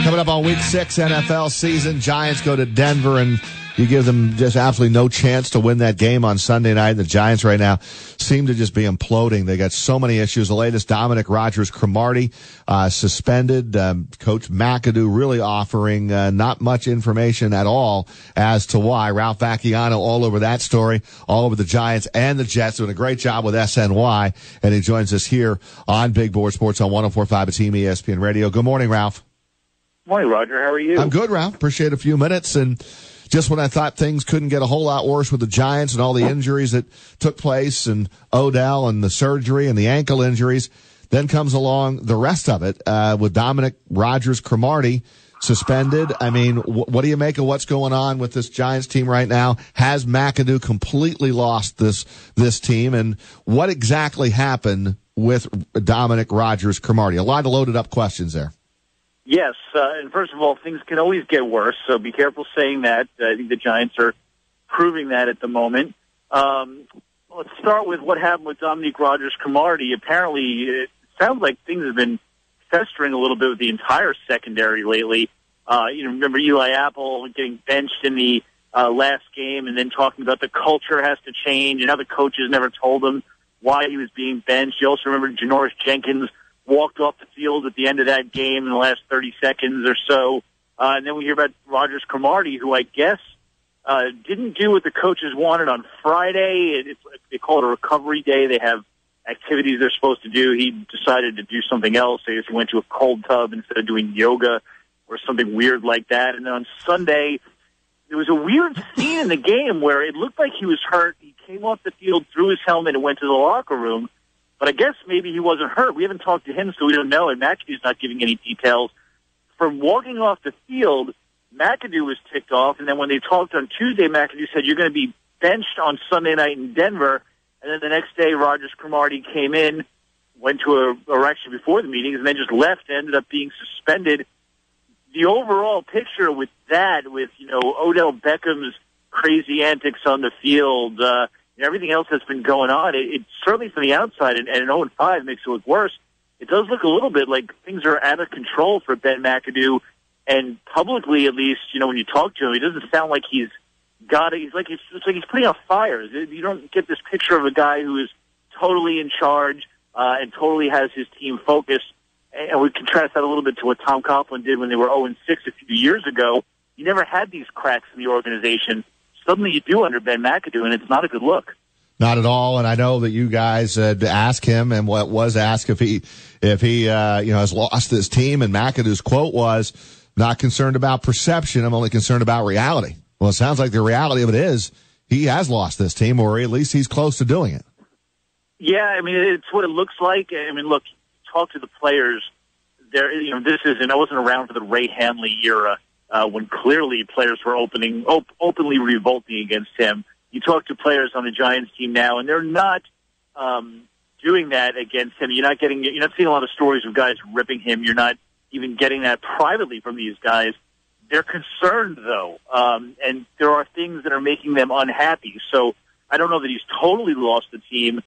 Coming up on Week 6 NFL season, Giants go to Denver, and you give them just absolutely no chance to win that game on Sunday night. The Giants right now seem to just be imploding. They got so many issues. The latest, Dominic Rodgers-Cromartie suspended. Coach McAdoo really offering not much information at all as to why. Ralph Vacchiano all over that story, all over the Giants and the Jets, doing a great job with SNY, and he joins us here on Big Board Sports on 104.5 Team ESPN Radio. Good morning, Ralph. Morning, Roger. How are you? I'm good, Ralph. Appreciate a few minutes. And just when I thought things couldn't get a whole lot worse with the Giants and all the injuries that took place, and Odell and the surgery and the ankle injuries, then comes along the rest of it with Dominic Rodgers-Cromartie suspended. I mean, what do you make of what's going on with this Giants team right now? Has McAdoo completely lost this team? And what exactly happened with Dominic Rodgers-Cromartie? A lot of loaded up questions there. Yes, and first of all, things can always get worse, so be careful saying that. I think the Giants are proving that at the moment. Let's start with what happened with Dominique Rodgers-Cromartie. Apparently, it sounds like things have been festering a little bit with the entire secondary lately. Remember Eli Apple getting benched in the last game and then talking about the culture has to change and how the coaches never told him why he was being benched. You also remember Janoris Jenkins walked off the field at the end of that game in the last 30 seconds or so. And then we hear about Rodgers-Cromartie, who I guess didn't do what the coaches wanted on Friday. They call it a recovery day. They have activities they're supposed to do. He decided to do something else. I guess he went to a cold tub instead of doing yoga or something weird like that. And then on Sunday, there was a weird scene in the game where it looked like he was hurt. He came off the field, threw his helmet, and went to the locker room. But I guess maybe he wasn't hurt. We haven't talked to him, so we don't know, and McAdoo's not giving any details. From walking off the field, McAdoo was ticked off, and then when they talked on Tuesday, McAdoo said, "You're going to be benched on Sunday night in Denver." And then the next day, Rodgers-Cromartie came in, went to actually before the meetings, and then just left and ended up being suspended. The overall picture with that, with, Odell Beckham's crazy antics on the field, everything else that's been going on, it certainly from the outside, and an 0-5 makes it look worse. It does look a little bit like things are out of control for Ben McAdoo, and publicly, at least, when you talk to him, he doesn't sound like he's got it. It's like he's putting out fires. You don't get this picture of a guy who is totally in charge and totally has his team focused. And we contrast that a little bit to what Tom Coughlin did when they were 0-6 a few years ago. You never had these cracks in the organization. Suddenly you do under Ben McAdoo, and it's not a good look. Not at all. And I know that you guys asked him, and what was asked if he has lost his team. And McAdoo's quote was, "Not concerned about perception. I'm only concerned about reality." Well, it sounds like the reality of it is he has lost this team, or at least he's close to doing it. Yeah, I mean, it's what it looks like. I mean, look, talk to the players. I wasn't around for the Ray Hanley era when clearly players were openly revolting against him. You talk to players on the Giants team now, and they're not doing that against him. You're not seeing a lot of stories of guys ripping him. You're not even getting that privately from these guys. They're concerned, though, and there are things that are making them unhappy. So I don't know that he's totally lost the team,